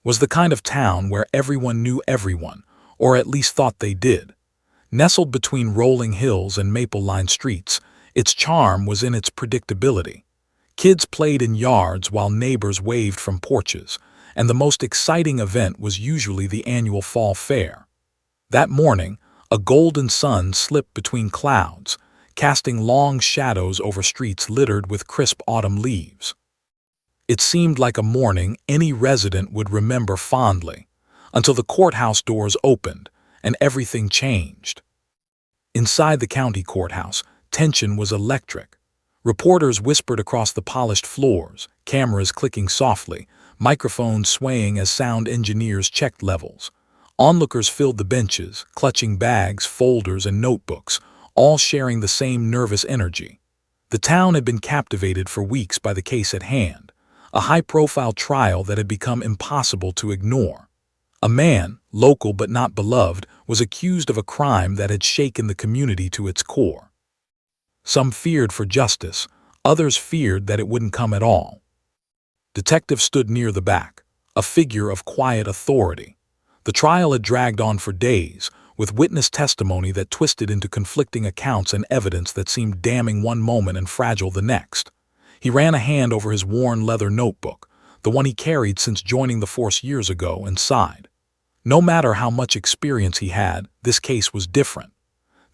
was the kind of town where everyone knew everyone, or at least thought they did. Nestled between rolling hills and maple-lined streets, its charm was in its predictability. Kids played in yards while neighbors waved from porches, and the most exciting event was usually the annual fall fair. That morning, a golden sun slipped between clouds, casting long shadows over streets littered with crisp autumn leaves. It seemed like a morning any resident would remember fondly, until the courthouse doors opened and everything changed. Inside the county courthouse, tension was electric. Reporters whispered across the polished floors, cameras clicking softly, microphones swaying as sound engineers checked levels. Onlookers filled the benches, clutching bags, folders, and notebooks, all sharing the same nervous energy. The town had been captivated for weeks by the case at hand, a high-profile trial that had become impossible to ignore. A man, local but not beloved, was accused of a crime that had shaken the community to its core. Some feared for justice, others feared that it wouldn't come at all. Detectives stood near the back, a figure of quiet authority. The trial had dragged on for days, with witness testimony that twisted into conflicting accounts and evidence that seemed damning one moment and fragile the next. He ran a hand over his worn leather notebook, the one he carried since joining the force years ago, and sighed. No matter how much experience he had, this case was different.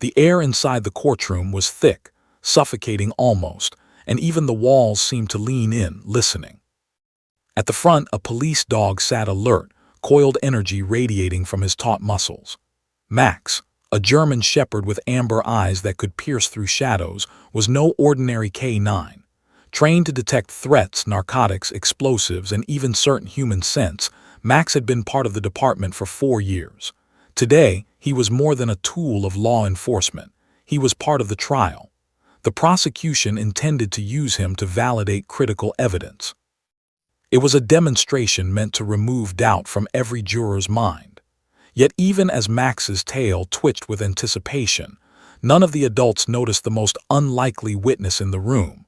The air inside the courtroom was thick, suffocating almost, and even the walls seemed to lean in, listening. At the front, a police dog sat alert, coiled energy radiating from his taut muscles. Max, a German shepherd with amber eyes that could pierce through shadows, was no ordinary K9. Trained to detect threats, narcotics, explosives, and even certain human scents, Max had been part of the department for 4 years. Today, he was more than a tool of law enforcement. He was part of the trial. The prosecution intended to use him to validate critical evidence. It was a demonstration meant to remove doubt from every juror's mind. Yet even as Max's tail twitched with anticipation, none of the adults noticed the most unlikely witness in the room.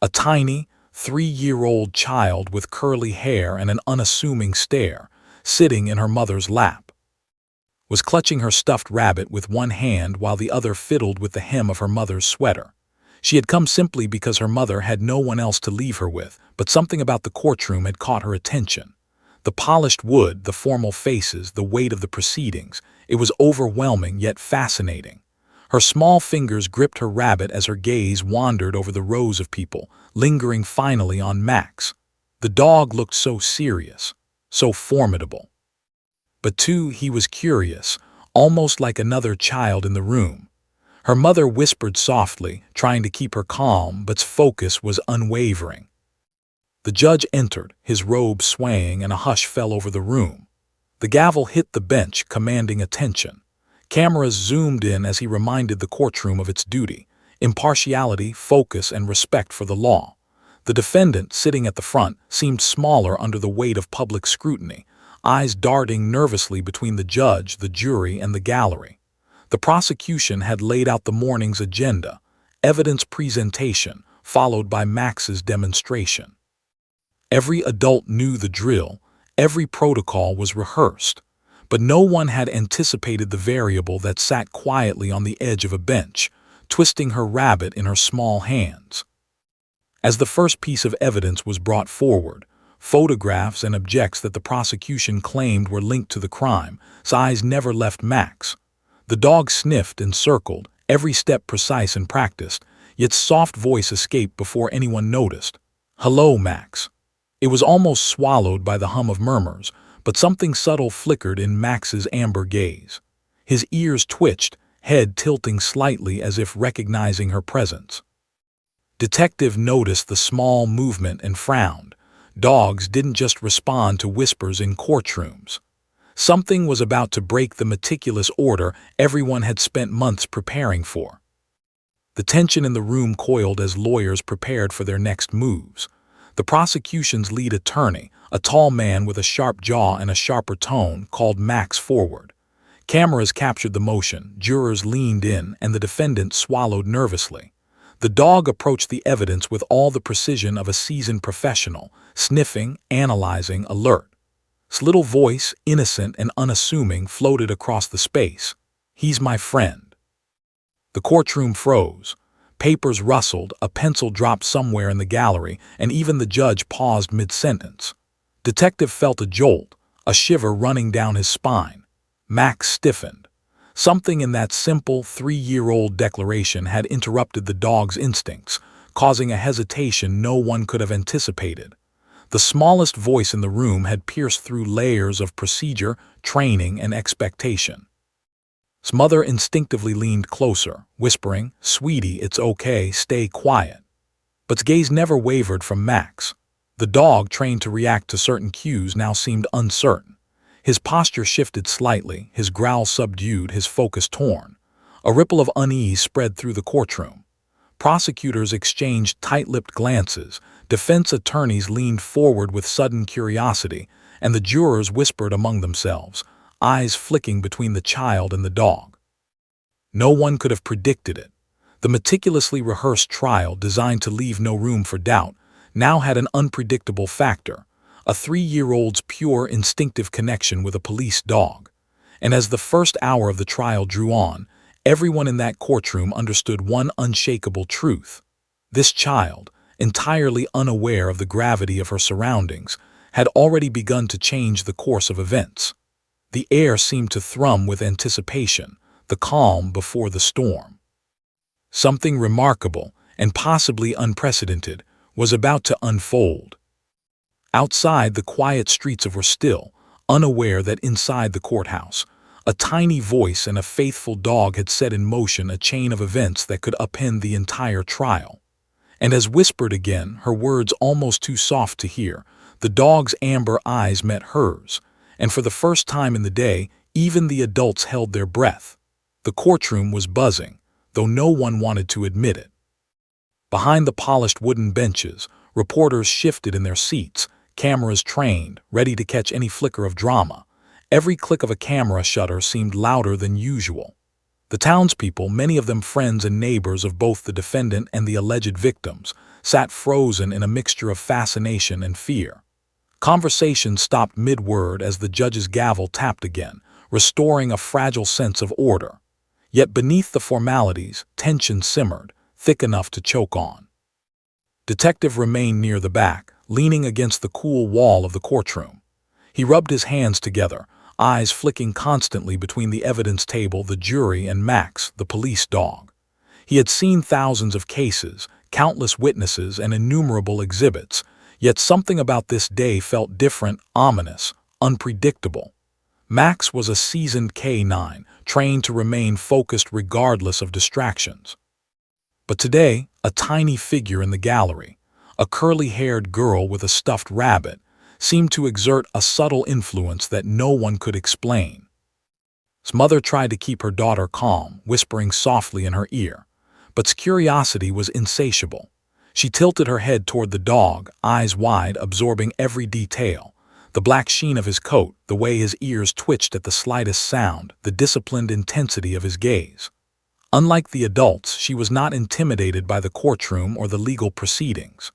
A tiny, 3-year-old child with curly hair and an unassuming stare, sitting in her mother's lap, was clutching her stuffed rabbit with one hand while the other fiddled with the hem of her mother's sweater. She had come simply because her mother had no one else to leave her with, but something about the courtroom had caught her attention. The polished wood, the formal faces, the weight of the proceedings, it was overwhelming yet fascinating. Her small fingers gripped her rabbit as her gaze wandered over the rows of people, lingering finally on Max. The dog looked so serious, so formidable. But too, he was curious, almost like another child in the room. Her mother whispered softly, trying to keep her calm, but focus was unwavering. The judge entered, his robe swaying, and a hush fell over the room. The gavel hit the bench, commanding attention. Cameras zoomed in as he reminded the courtroom of its duty: impartiality, focus, and respect for the law. The defendant, sitting at the front, seemed smaller under the weight of public scrutiny, eyes darting nervously between the judge, the jury, and the gallery. The prosecution had laid out the morning's agenda: evidence presentation, followed by Max's demonstration. Every adult knew the drill, every protocol was rehearsed, but no one had anticipated the variable that sat quietly on the edge of a bench, twisting her rabbit in her small hands. As the first piece of evidence was brought forward, photographs and objects that the prosecution claimed were linked to the crime, his eyes never left Max. The dog sniffed and circled, every step precise and practiced, yet soft voice escaped before anyone noticed. "Hello, Max." It was almost swallowed by the hum of murmurs, but something subtle flickered in Max's amber gaze. His ears twitched, head tilting slightly as if recognizing her presence. Detective noticed the small movement and frowned. Dogs didn't just respond to whispers in courtrooms. Something was about to break the meticulous order everyone had spent months preparing for. The tension in the room coiled as lawyers prepared for their next moves. The prosecution's lead attorney, a tall man with a sharp jaw and a sharper tone, called Max forward. Cameras captured the motion, jurors leaned in, and the defendant swallowed nervously. The dog approached the evidence with all the precision of a seasoned professional, sniffing, analyzing, alert. His little voice, innocent and unassuming, floated across the space. "He's my friend." The courtroom froze. Papers rustled, a pencil dropped somewhere in the gallery, and even the judge paused mid-sentence. Detective felt a jolt, a shiver running down his spine. Max stiffened. Something in that simple, 3-year-old declaration had interrupted the dog's instincts, causing a hesitation no one could have anticipated. The smallest voice in the room had pierced through layers of procedure, training, and expectation. His mother instinctively leaned closer, whispering, "Sweetie, it's okay, stay quiet." But his gaze never wavered from Max. The dog, trained to react to certain cues, now seemed uncertain. His posture shifted slightly, his growl subdued, his focus torn. A ripple of unease spread through the courtroom. Prosecutors exchanged tight-lipped glances, defense attorneys leaned forward with sudden curiosity, and the jurors whispered among themselves, eyes flicking between the child and the dog. No one could have predicted it. The meticulously rehearsed trial, designed to leave no room for doubt, now had an unpredictable factor: a 3-year-old's pure instinctive connection with a police dog. And as the first hour of the trial drew on, everyone in that courtroom understood one unshakable truth. This child, entirely unaware of the gravity of her surroundings, had already begun to change the course of events. The air seemed to thrum with anticipation, the calm before the storm. Something remarkable, and possibly unprecedented, was about to unfold. Outside, the quiet streets were still, unaware that inside the courthouse, a tiny voice and a faithful dog had set in motion a chain of events that could upend the entire trial. And as whispered again, her words almost too soft to hear, the dog's amber eyes met hers, and for the first time in the day, even the adults held their breath. The courtroom was buzzing, though no one wanted to admit it. Behind the polished wooden benches, reporters shifted in their seats, cameras trained, ready to catch any flicker of drama. Every click of a camera shutter seemed louder than usual. The townspeople, many of them friends and neighbors of both the defendant and the alleged victims, sat frozen in a mixture of fascination and fear. Conversation stopped mid-word as the judge's gavel tapped again, restoring a fragile sense of order. Yet beneath the formalities, tension simmered, thick enough to choke on. Detective remained near the back, leaning against the cool wall of the courtroom. He rubbed his hands together, eyes flicking constantly between the evidence table, the jury, and Max, the police dog. He had seen thousands of cases, countless witnesses, and innumerable exhibits, yet something about this day felt different, ominous, unpredictable. Max was a seasoned K9, trained to remain focused regardless of distractions. But today, a tiny figure in the gallery, a curly-haired girl with a stuffed rabbit, seemed to exert a subtle influence that no one could explain. His mother tried to keep her daughter calm, whispering softly in her ear, but his curiosity was insatiable. She tilted her head toward the dog, eyes wide, absorbing every detail: the black sheen of his coat, the way his ears twitched at the slightest sound, the disciplined intensity of his gaze. Unlike the adults, she was not intimidated by the courtroom or the legal proceedings.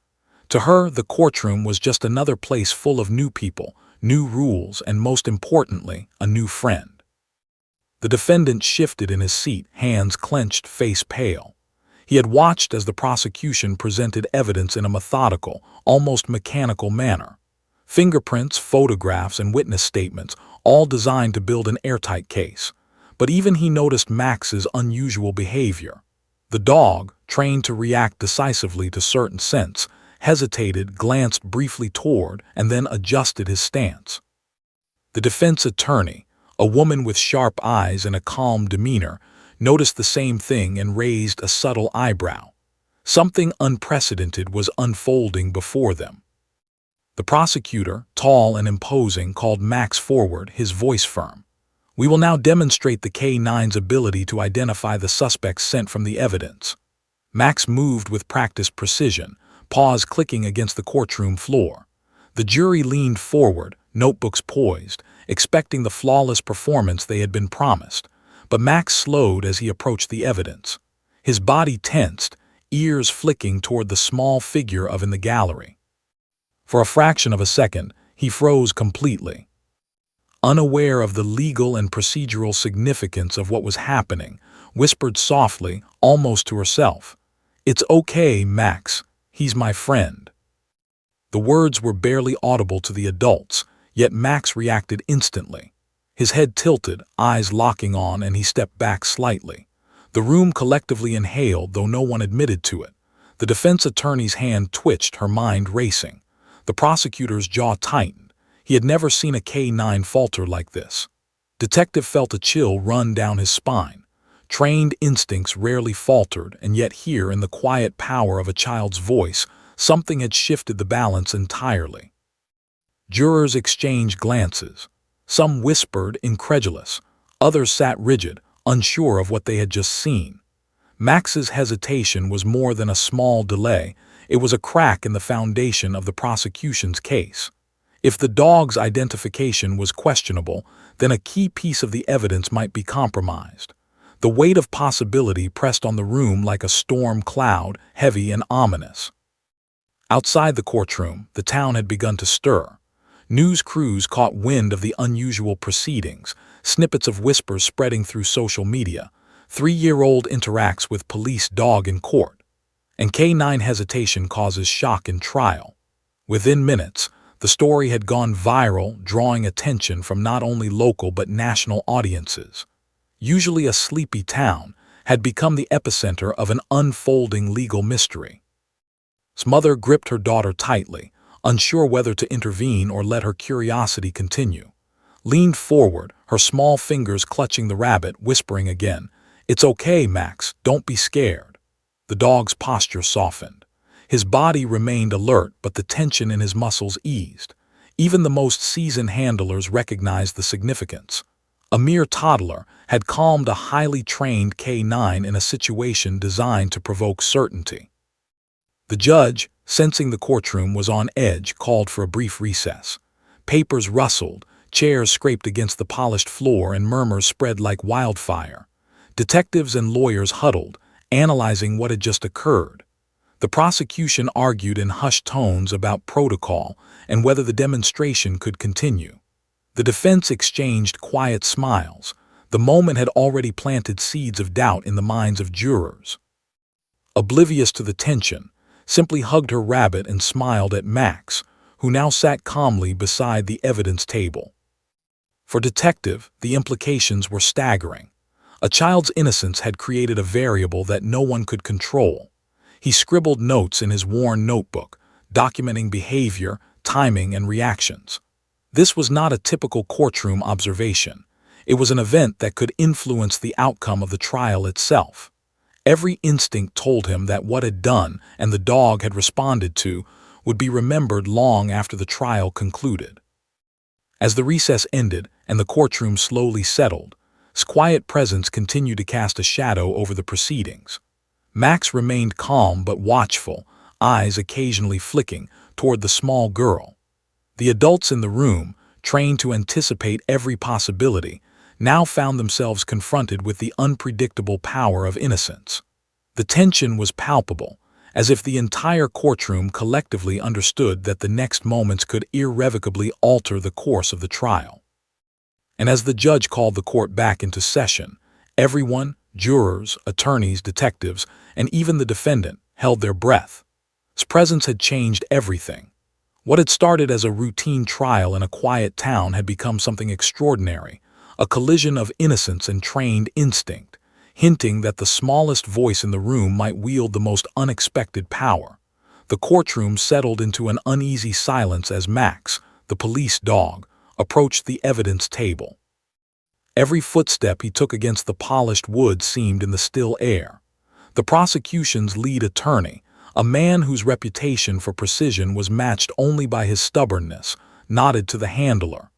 To her, the courtroom was just another place full of new people, new rules, and most importantly, a new friend. The defendant shifted in his seat, hands clenched, face pale. He had watched as the prosecution presented evidence in a methodical, almost mechanical manner. Fingerprints, photographs, and witness statements, all designed to build an airtight case. But even he noticed Max's unusual behavior. The dog, trained to react decisively to certain scents, hesitated, glanced briefly toward, and then adjusted his stance. The defense attorney, a woman with sharp eyes and a calm demeanor, noticed the same thing and raised a subtle eyebrow. Something unprecedented was unfolding before them. The prosecutor, tall and imposing, called Max forward, his voice firm. "We will now demonstrate the K9's ability to identify the suspects sent from the evidence." Max moved with practiced precision, paws clicking against the courtroom floor. The jury leaned forward, notebooks poised, expecting the flawless performance they had been promised. But Max slowed as he approached the evidence. His body tensed, ears flicking toward the small figure in the gallery. For a fraction of a second, he froze completely. unaware of the legal and procedural significance of what was happening, whispered softly, almost to herself, "It's okay, Max. He's my friend." The words were barely audible to the adults, yet Max reacted instantly. His head tilted, eyes locking on, and he stepped back slightly. The room collectively inhaled, though no one admitted to it. The defense attorney's hand twitched, her mind racing. The prosecutor's jaw tightened. He had never seen a K-9 falter like this. Detective felt a chill run down his spine. Trained instincts rarely faltered, and yet here, in the quiet power of a child's voice, something had shifted the balance entirely. Jurors exchanged glances. Some whispered, incredulous. Others sat rigid, unsure of what they had just seen. Max's hesitation was more than a small delay. It was a crack in the foundation of the prosecution's case. If the dog's identification was questionable, then a key piece of the evidence might be compromised. The weight of possibility pressed on the room like a storm cloud, heavy and ominous. Outside the courtroom, the town had begun to stir. News crews caught wind of the unusual proceedings, snippets of whispers spreading through social media. 3-year-old interacts with police dog in court. And K-9 hesitation causes shock in trial. Within minutes, the story had gone viral, drawing attention from not only local but national audiences. Usually a sleepy town had become the epicenter of an unfolding legal mystery. His mother gripped her daughter tightly, unsure whether to intervene or let her curiosity continue. Leaned forward, her small fingers clutching the rabbit, whispering again, "It's okay, Max, don't be scared." The dog's posture softened. His body remained alert, but the tension in his muscles eased. Even the most seasoned handlers recognized the significance. A mere toddler had calmed a highly trained K-9 in a situation designed to provoke certainty. The judge, sensing the courtroom was on edge, called for a brief recess. Papers rustled, chairs scraped against the polished floor, and murmurs spread like wildfire. Detectives and lawyers huddled, analyzing what had just occurred. The prosecution argued in hushed tones about protocol and whether the demonstration could continue. The defense exchanged quiet smiles. The moment had already planted seeds of doubt in the minds of jurors. Oblivious to the tension, simply hugged her rabbit and smiled at Max, who now sat calmly beside the evidence table. For Detective, the implications were staggering. A child's innocence had created a variable that no one could control. He scribbled notes in his worn notebook, documenting behavior, timing, and reactions. This was not a typical courtroom observation. It was an event that could influence the outcome of the trial itself. Every instinct told him that what had done and the dog had responded to would be remembered long after the trial concluded. As the recess ended and the courtroom slowly settled, his quiet presence continued to cast a shadow over the proceedings. Max remained calm but watchful, eyes occasionally flicking toward the small girl. The adults in the room, trained to anticipate every possibility, now found themselves confronted with the unpredictable power of innocence. The tension was palpable, as if the entire courtroom collectively understood that the next moments could irrevocably alter the course of the trial. And as the judge called the court back into session, everyone, jurors, attorneys, detectives, and even the defendant, held their breath. His presence had changed everything. What had started as a routine trial in a quiet town had become something extraordinary, a collision of innocence and trained instinct, hinting that the smallest voice in the room might wield the most unexpected power. The courtroom settled into an uneasy silence as Max, the police dog, approached the evidence table. Every footstep he took against the polished wood seemed in the still air. The prosecution's lead attorney, a man whose reputation for precision was matched only by his stubbornness, nodded to the handler.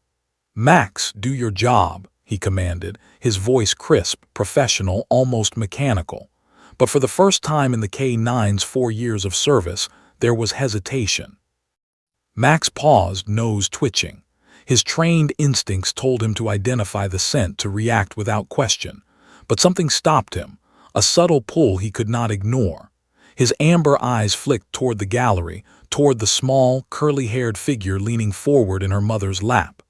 "Max, do your job," he commanded, his voice crisp, professional, almost mechanical. But for the first time in the K-9's 4 years of service, there was hesitation. Max paused, nose twitching. His trained instincts told him to identify the scent, to react without question. But something stopped him, a subtle pull he could not ignore. His amber eyes flicked toward the gallery, toward the small, curly-haired figure leaning forward in her mother's lap.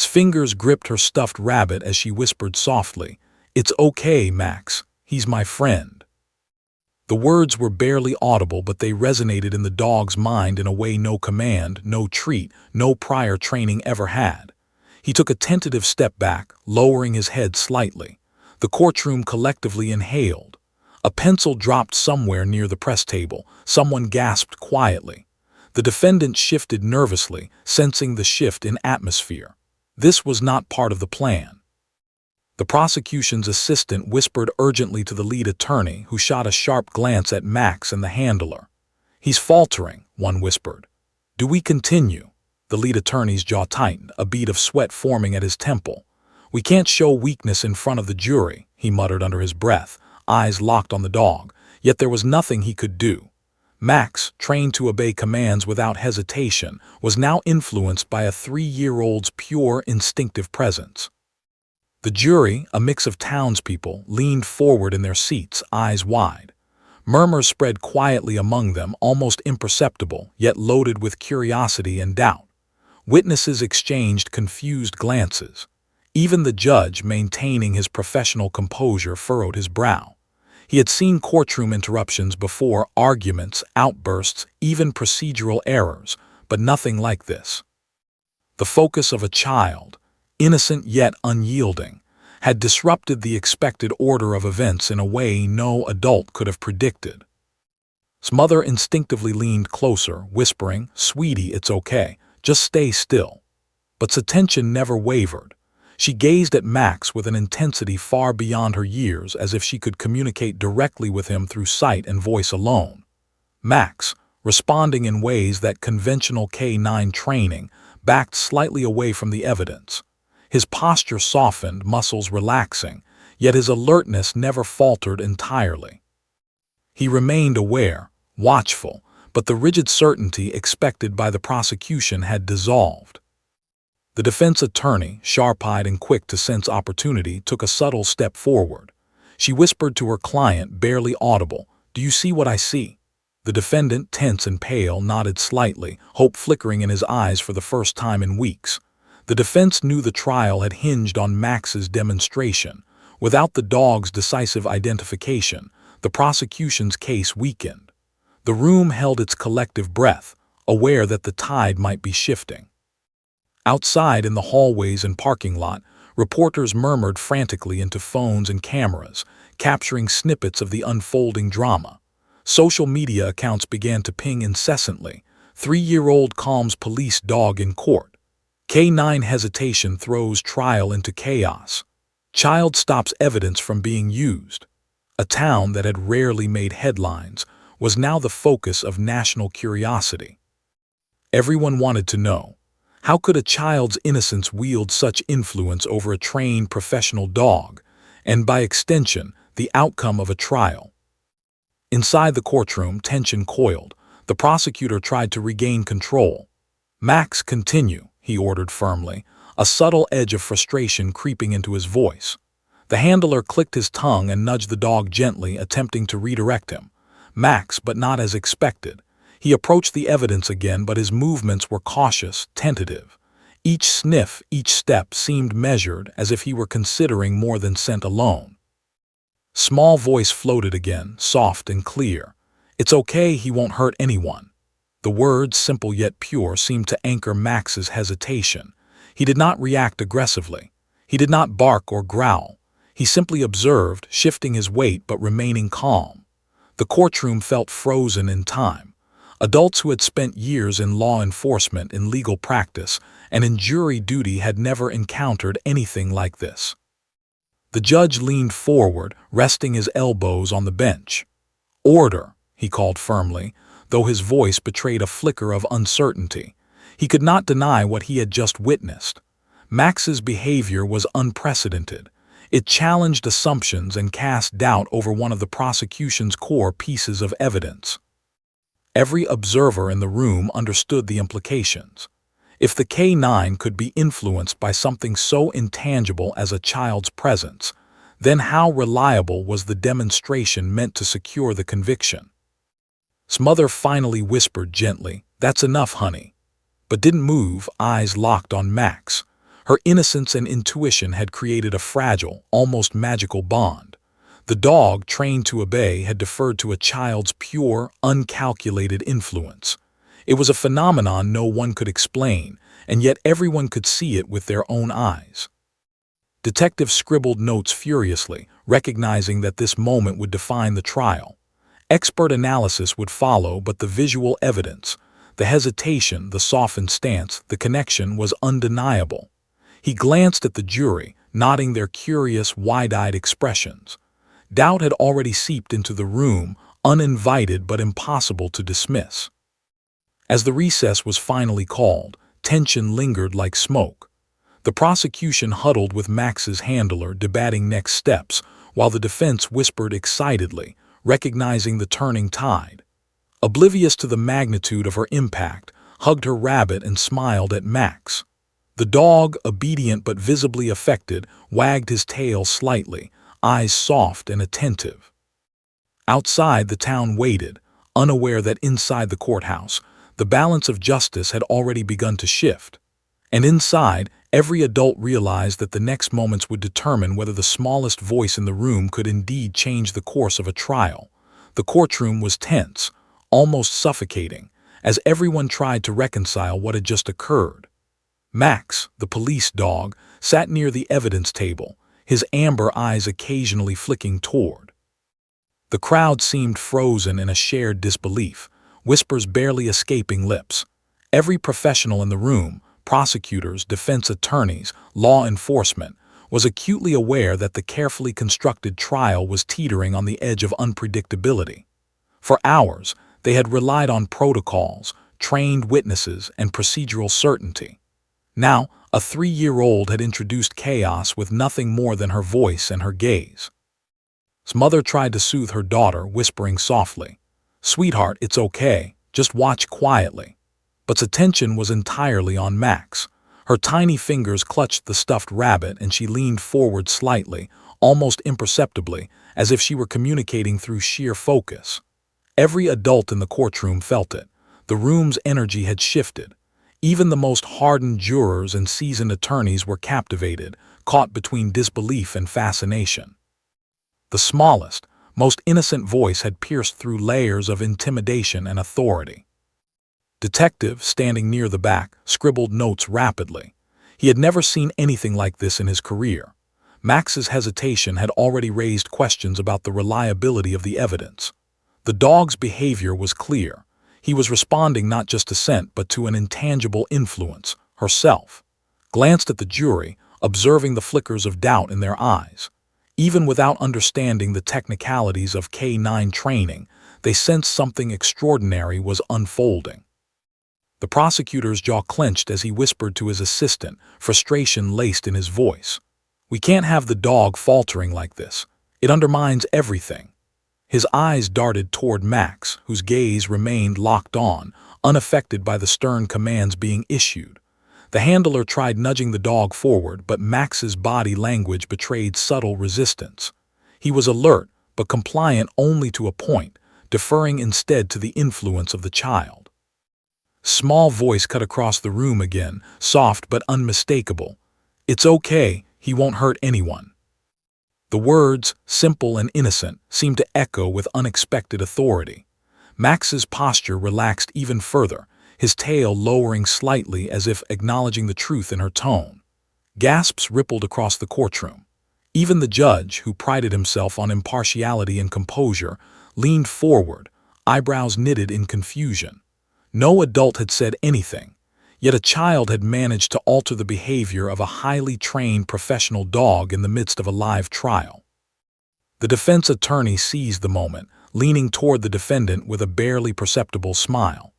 Fingers gripped her stuffed rabbit as she whispered softly, "It's okay, Max. He's my friend." The words were barely audible, but they resonated in the dog's mind in a way no command, no treat, no prior training ever had. He took a tentative step back, lowering his head slightly. The courtroom collectively inhaled. A pencil dropped somewhere near the press table. Someone gasped quietly. The defendant shifted nervously, sensing the shift in atmosphere. This was not part of the plan. The prosecution's assistant whispered urgently to the lead attorney, who shot a sharp glance at Max and the handler. "He's faltering," one whispered. "Do we continue?" The lead attorney's jaw tightened, a bead of sweat forming at his temple. "We can't show weakness in front of the jury," he muttered under his breath, eyes locked on the dog, yet there was nothing he could do. Max, trained to obey commands without hesitation, was now influenced by a 3-year-old's pure, instinctive presence. The jury, a mix of townspeople, leaned forward in their seats, eyes wide. Murmurs spread quietly among them, almost imperceptible, yet loaded with curiosity and doubt. Witnesses exchanged confused glances. Even the judge, maintaining his professional composure, furrowed his brow. He had seen courtroom interruptions before, arguments, outbursts, even procedural errors, but nothing like this. The focus of a child, innocent yet unyielding, had disrupted the expected order of events in a way no adult could have predicted. His mother instinctively leaned closer, whispering, "Sweetie, it's okay, just stay still." But his attention never wavered. She gazed at Max with an intensity far beyond her years, as if she could communicate directly with him through sight and voice alone. Max, responding in ways that conventional K-9 training, backed slightly away from the evidence. His posture softened, muscles relaxing, yet his alertness never faltered entirely. He remained aware, watchful, but the rigid certainty expected by the prosecution had dissolved. The defense attorney, sharp-eyed and quick to sense opportunity, took a subtle step forward. She whispered to her client, barely audible, "Do you see what I see?" The defendant, tense and pale, nodded slightly, hope flickering in his eyes for the first time in weeks. The defense knew the trial had hinged on Max's demonstration. Without the dog's decisive identification, the prosecution's case weakened. The room held its collective breath, aware that the tide might be shifting. Outside, in the hallways and parking lot, reporters murmured frantically into phones and cameras, capturing snippets of the unfolding drama. Social media accounts began to ping incessantly. 3-year-old calms police dog in court. K-9 hesitation throws trial into chaos. Child stops evidence from being used. A town that had rarely made headlines was now the focus of national curiosity. Everyone wanted to know, how could a child's innocence wield such influence over a trained professional dog, and by extension, the outcome of a trial? Inside the courtroom, tension coiled. The prosecutor tried to regain control. "Max, continue," he ordered firmly, a subtle edge of frustration creeping into his voice. The handler clicked his tongue and nudged the dog gently, attempting to redirect him. Max, but not as expected. He approached the evidence again, but his movements were cautious, tentative. Each sniff, each step seemed measured, as if he were considering more than scent alone. Small voice floated again, soft and clear. "It's okay, he won't hurt anyone." The words, simple yet pure, seemed to anchor Max's hesitation. He did not react aggressively. He did not bark or growl. He simply observed, shifting his weight but remaining calm. The courtroom felt frozen in time. Adults who had spent years in law enforcement, in legal practice, and in jury duty had never encountered anything like this. The judge leaned forward, resting his elbows on the bench. "Order," he called firmly, though his voice betrayed a flicker of uncertainty. He could not deny what he had just witnessed. Max's behavior was unprecedented. It challenged assumptions and cast doubt over one of the prosecution's core pieces of evidence. Every observer in the room understood the implications. If the K-9 could be influenced by something so intangible as a child's presence, then how reliable was the demonstration meant to secure the conviction? His mother finally whispered gently, "That's enough, honey," but didn't move, eyes locked on Max. Her innocence and intuition had created a fragile, almost magical bond. The dog, trained to obey, had deferred to a child's pure, uncalculated influence. It was a phenomenon no one could explain, and yet everyone could see it with their own eyes. Detectives scribbled notes furiously, recognizing that this moment would define the trial. Expert analysis would follow, but the visual evidence, the hesitation, the softened stance, the connection was undeniable. He glanced at the jury, nodding their curious, wide-eyed expressions. Doubt had already seeped into the room, uninvited but impossible to dismiss. As the recess was finally called, tension lingered like smoke. The prosecution huddled with Max's handler, debating next steps, while the defense whispered excitedly, recognizing the turning tide. Oblivious to the magnitude of her impact, hugged her rabbit and smiled at Max. The dog, obedient but visibly affected, wagged his tail slightly, eyes soft and attentive. Outside, the town waited, unaware that inside the courthouse, the balance of justice had already begun to shift. And inside, every adult realized that the next moments would determine whether the smallest voice in the room could indeed change the course of a trial. The courtroom was tense, almost suffocating, as everyone tried to reconcile what had just occurred. Max, the police dog, sat near the evidence table, his amber eyes occasionally flicking toward. The crowd seemed frozen in a shared disbelief, whispers barely escaping lips. Every professional in the room, prosecutors, defense attorneys, law enforcement, was acutely aware that the carefully constructed trial was teetering on the edge of unpredictability. For hours, they had relied on protocols, trained witnesses, and procedural certainty. Now, a 3-year-old had introduced chaos with nothing more than her voice and her gaze. His mother tried to soothe her daughter, whispering softly, "Sweetheart, it's okay, just watch quietly." But attention was entirely on Max. Her tiny fingers clutched the stuffed rabbit and she leaned forward slightly, almost imperceptibly, as if she were communicating through sheer focus. Every adult in the courtroom felt it. The room's energy had shifted. Even the most hardened jurors and seasoned attorneys were captivated, caught between disbelief and fascination. The smallest, most innocent voice had pierced through layers of intimidation and authority. Detective, standing near the back, scribbled notes rapidly. He had never seen anything like this in his career. Max's hesitation had already raised questions about the reliability of the evidence. The dog's behavior was clear. He was responding not just to scent but to an intangible influence, herself. Glanced at the jury, observing the flickers of doubt in their eyes. Even without understanding the technicalities of K-9 training, they sensed something extraordinary was unfolding. The prosecutor's jaw clenched as he whispered to his assistant, frustration laced in his voice. "We can't have the dog faltering like this. It undermines everything." His eyes darted toward Max, whose gaze remained locked on, unaffected by the stern commands being issued. The handler tried nudging the dog forward, but Max's body language betrayed subtle resistance. He was alert, but compliant only to a point, deferring instead to the influence of the child. Small voice cut across the room again, soft but unmistakable. "It's okay, he won't hurt anyone." The words, simple and innocent, seemed to echo with unexpected authority. Max's posture relaxed even further, his tail lowering slightly as if acknowledging the truth in her tone. Gasps rippled across the courtroom. Even the judge, who prided himself on impartiality and composure, leaned forward, eyebrows knitted in confusion. No adult had said anything, yet a child had managed to alter the behavior of a highly trained professional dog in the midst of a live trial. The defense attorney seized the moment, leaning toward the defendant with a barely perceptible smile.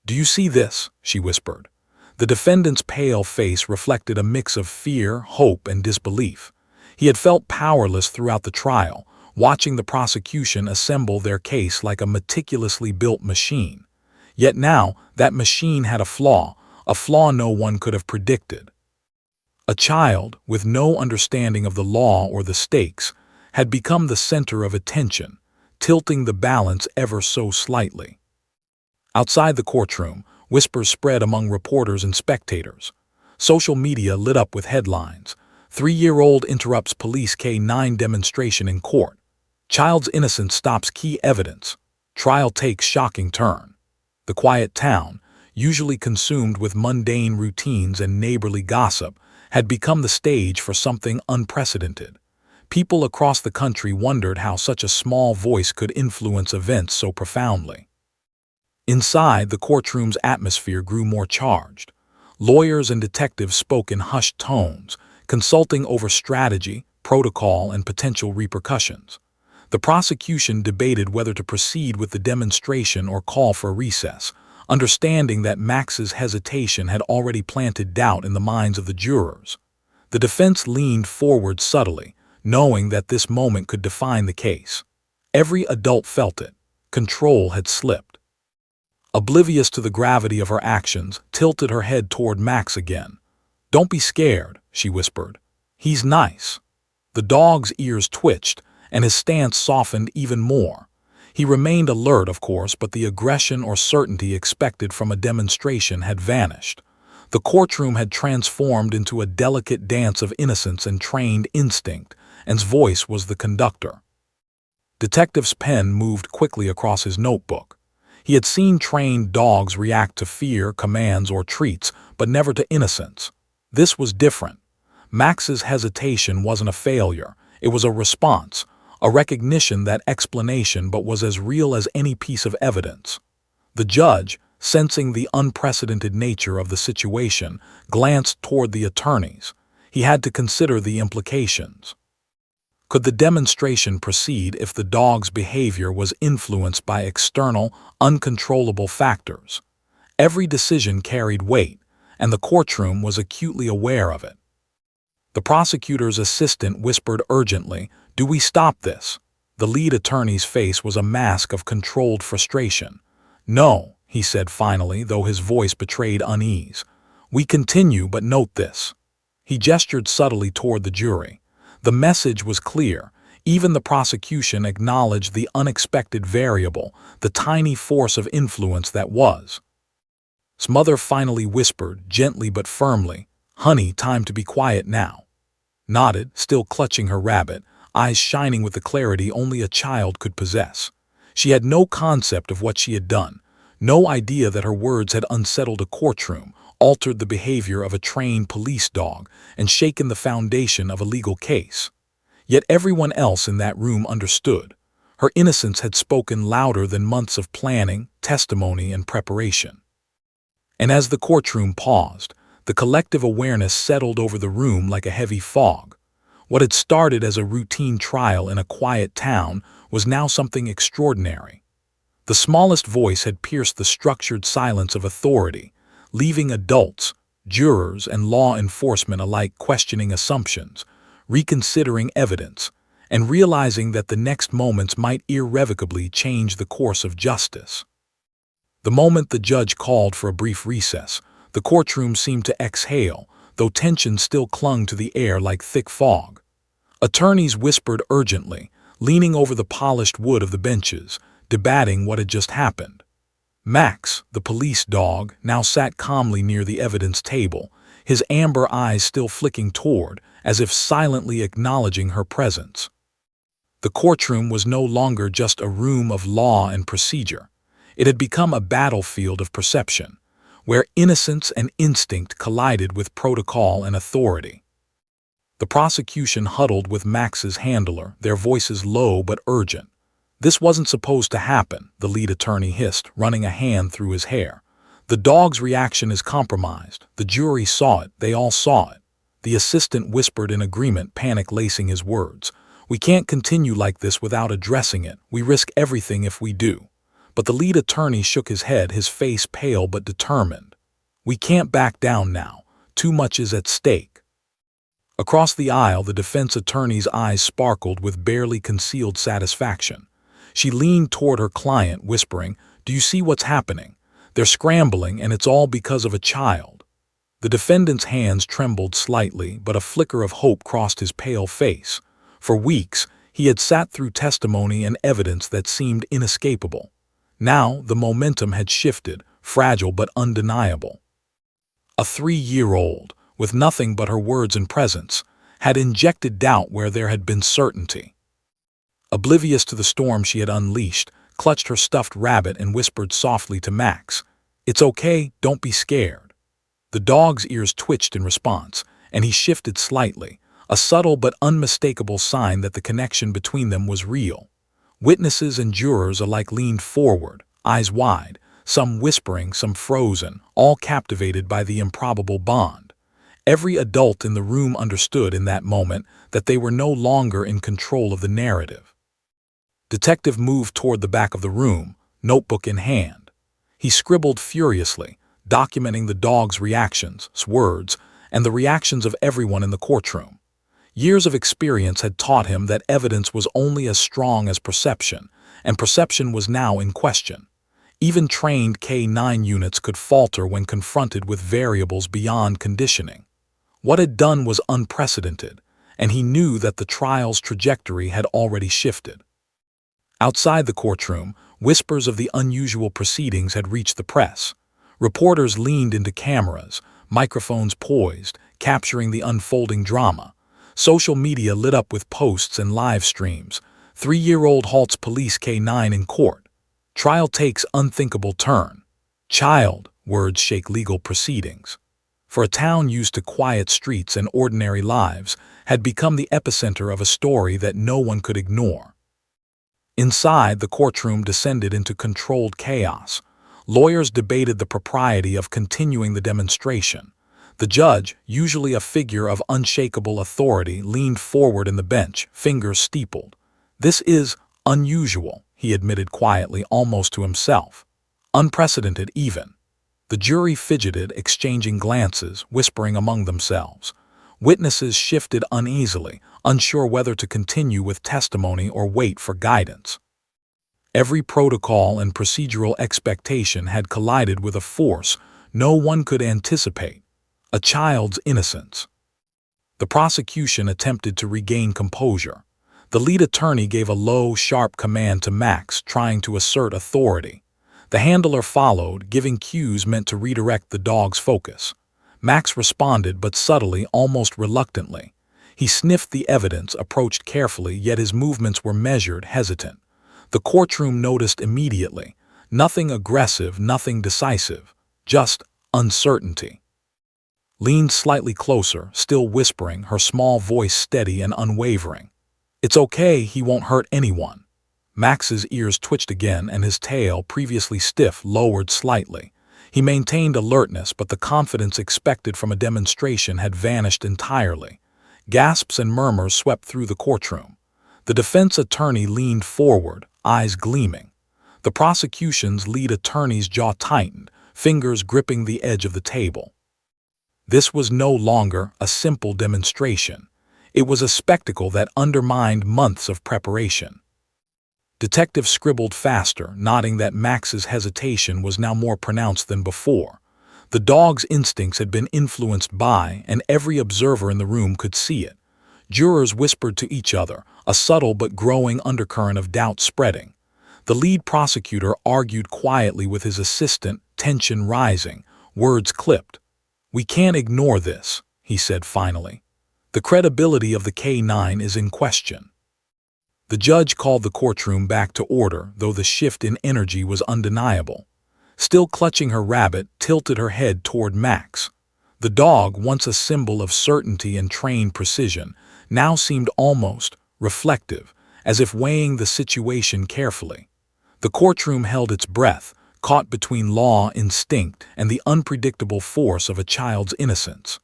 "Do you see this?" she whispered. The defendant's pale face reflected a mix of fear, hope, and disbelief. He had felt powerless throughout the trial, watching the prosecution assemble their case like a meticulously built machine. Yet now, that machine had a flaw no one could have predicted. A child, with no understanding of the law or the stakes, had become the center of attention, tilting the balance ever so slightly. Outside the courtroom, whispers spread among reporters and spectators. Social media lit up with headlines. 3-year-old interrupts police K9 demonstration in court. Child's innocence stops key evidence. Trial takes shocking turn. The quiet town, usually consumed with mundane routines and neighborly gossip, had become the stage for something unprecedented. People across the country wondered how such a small voice could influence events so profoundly. Inside, the courtroom's atmosphere grew more charged. Lawyers and detectives spoke in hushed tones, consulting over strategy, protocol, and potential repercussions. The prosecution debated whether to proceed with the demonstration or call for a recess, understanding that Max's hesitation had already planted doubt in the minds of the jurors. The defense leaned forward subtly, knowing that this moment could define the case. Every adult felt it. Control had slipped. Oblivious to the gravity of her actions, tilted her head toward Max again. "Don't be scared," she whispered. "He's nice." The dog's ears twitched, and his stance softened even more. He remained alert, of course, but the aggression or certainty expected from a demonstration had vanished. The courtroom had transformed into a delicate dance of innocence and trained instinct, and his voice was the conductor. Detective's pen moved quickly across his notebook. He had seen trained dogs react to fear, commands, or treats, but never to innocence. This was different. Max's hesitation wasn't a failure. It was a response, a recognition that explanation but was as real as any piece of evidence. The judge, sensing the unprecedented nature of the situation, glanced toward the attorneys. He had to consider the implications. Could the demonstration proceed if the dog's behavior was influenced by external, uncontrollable factors? Every decision carried weight, and the courtroom was acutely aware of it. The prosecutor's assistant whispered urgently, "Do we stop this?" The lead attorney's face was a mask of controlled frustration. "No," he said finally, though his voice betrayed unease. "We continue, but note this." He gestured subtly toward the jury. The message was clear. Even the prosecution acknowledged the unexpected variable, the tiny force of influence that was. His mother finally whispered, gently but firmly, "Honey, time to be quiet now." Nodded, still clutching her rabbit, eyes shining with the clarity only a child could possess. She had no concept of what she had done, no idea that her words had unsettled a courtroom, altered the behavior of a trained police dog, and shaken the foundation of a legal case. Yet everyone else in that room understood. Her innocence had spoken louder than months of planning, testimony, and preparation. And as the courtroom paused, the collective awareness settled over the room like a heavy fog. What had started as a routine trial in a quiet town was now something extraordinary. The smallest voice had pierced the structured silence of authority, leaving adults, jurors, and law enforcement alike questioning assumptions, reconsidering evidence, and realizing that the next moments might irrevocably change the course of justice. The moment the judge called for a brief recess, the courtroom seemed to exhale, though tension still clung to the air like thick fog. Attorneys whispered urgently, leaning over the polished wood of the benches, debating what had just happened. Max, the police dog, now sat calmly near the evidence table, his amber eyes still flicking toward, as if silently acknowledging her presence. The courtroom was no longer just a room of law and procedure. It had become a battlefield of perception, where innocence and instinct collided with protocol and authority. The prosecution huddled with Max's handler, their voices low but urgent. "This wasn't supposed to happen," the lead attorney hissed, running a hand through his hair. "The dog's reaction is compromised. The jury saw it. They all saw it." The assistant whispered in agreement, panic lacing his words. "We can't continue like this without addressing it. We risk everything if we do." But the lead attorney shook his head, his face pale but determined. "We can't back down now. Too much is at stake." Across the aisle, the defense attorney's eyes sparkled with barely concealed satisfaction. She leaned toward her client, whispering, "Do you see what's happening? They're scrambling, and it's all because of a child." The defendant's hands trembled slightly, but a flicker of hope crossed his pale face. For weeks, he had sat through testimony and evidence that seemed inescapable. Now, the momentum had shifted, fragile but undeniable. A 3-year-old, with nothing but her words and presence, had injected doubt where there had been certainty. Oblivious to the storm she had unleashed, clutched her stuffed rabbit and whispered softly to Max, "It's okay, don't be scared." The dog's ears twitched in response, and he shifted slightly, a subtle but unmistakable sign that the connection between them was real. Witnesses and jurors alike leaned forward, eyes wide, some whispering, some frozen, all captivated by the improbable bond. Every adult in the room understood in that moment that they were no longer in control of the narrative. Detective moved toward the back of the room, notebook in hand. He scribbled furiously, documenting the dog's reactions, words, and the reactions of everyone in the courtroom. Years of experience had taught him that evidence was only as strong as perception, and perception was now in question. Even trained K-9 units could falter when confronted with variables beyond conditioning. What had done was unprecedented, and he knew that the trial's trajectory had already shifted. Outside the courtroom, whispers of the unusual proceedings had reached the press. Reporters leaned into cameras, microphones poised, capturing the unfolding drama. Social media lit up with posts and live streams. 3-year-old halts police K-9 in court. Trial takes unthinkable turn. Child, words shake legal proceedings. For a town used to quiet streets and ordinary lives, had become the epicenter of a story that no one could ignore. Inside, the courtroom descended into controlled chaos. Lawyers debated the propriety of continuing the demonstration. The judge, usually a figure of unshakable authority, leaned forward in the bench, fingers steepled. "This is unusual," he admitted quietly, almost to himself. "Unprecedented, even." The jury fidgeted, exchanging glances, whispering among themselves. Witnesses shifted uneasily, unsure whether to continue with testimony or wait for guidance. Every protocol and procedural expectation had collided with a force no one could anticipate: a child's innocence. The prosecution attempted to regain composure. The lead attorney gave a low, sharp command to Max, trying to assert authority. The handler followed, giving cues meant to redirect the dog's focus. Max responded, but subtly, almost reluctantly. He sniffed the evidence, approached carefully, yet his movements were measured, hesitant. The courtroom noticed immediately. Nothing aggressive, nothing decisive, just uncertainty. Leaned slightly closer, still whispering, her small voice steady and unwavering. "It's okay, he won't hurt anyone." Max's ears twitched again, and his tail, previously stiff, lowered slightly. He maintained alertness, but the confidence expected from a demonstration had vanished entirely. Gasps and murmurs swept through the courtroom. The defense attorney leaned forward, eyes gleaming. The prosecution's lead attorney's jaw tightened, fingers gripping the edge of the table. This was no longer a simple demonstration. It was a spectacle that undermined months of preparation. Detective scribbled faster, nodding that Max's hesitation was now more pronounced than before. The dog's instincts had been influenced by, and every observer in the room could see it. Jurors whispered to each other, a subtle but growing undercurrent of doubt spreading. The lead prosecutor argued quietly with his assistant, tension rising, words clipped. "We can't ignore this," he said finally. "The credibility of the K-9 is in question." The judge called the courtroom back to order, though the shift in energy was undeniable. Still clutching her rabbit, tilted her head toward Max. The dog, once a symbol of certainty and trained precision, now seemed almost reflective, as if weighing the situation carefully. The courtroom held its breath, caught between law, instinct, and the unpredictable force of a child's innocence.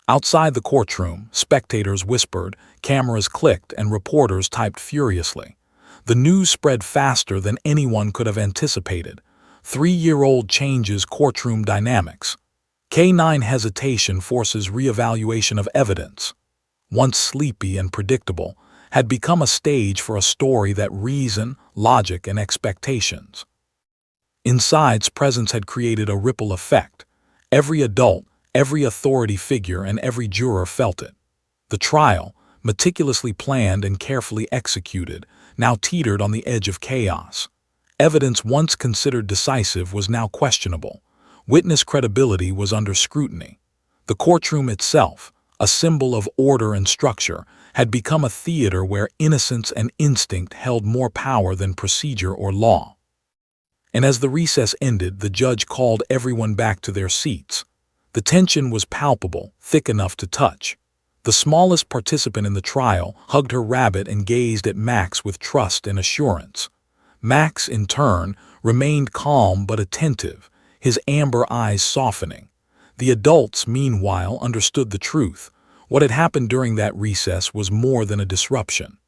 Outside the courtroom, spectators whispered, cameras clicked, and reporters typed furiously. The news spread faster than anyone could have anticipated. 3-year-old changes courtroom dynamics. K-9 hesitation forces reevaluation of evidence. Once sleepy and predictable, had become a stage for a story that reason, logic, and expectations. Inside's presence had created a ripple effect. Every adult, every authority figure, and every juror felt it. The trial, meticulously planned and carefully executed, now teetered on the edge of chaos. Evidence once considered decisive was now questionable. Witness credibility was under scrutiny. The courtroom itself, a symbol of order and structure, had become a theater where innocence and instinct held more power than procedure or law. And as the recess ended, the judge called everyone back to their seats. The tension was palpable, thick enough to touch. The smallest participant in the trial hugged her rabbit and gazed at Max with trust and assurance. Max, in turn, remained calm but attentive, his amber eyes softening. The adults, meanwhile, understood the truth. What had happened during that recess was more than a disruption.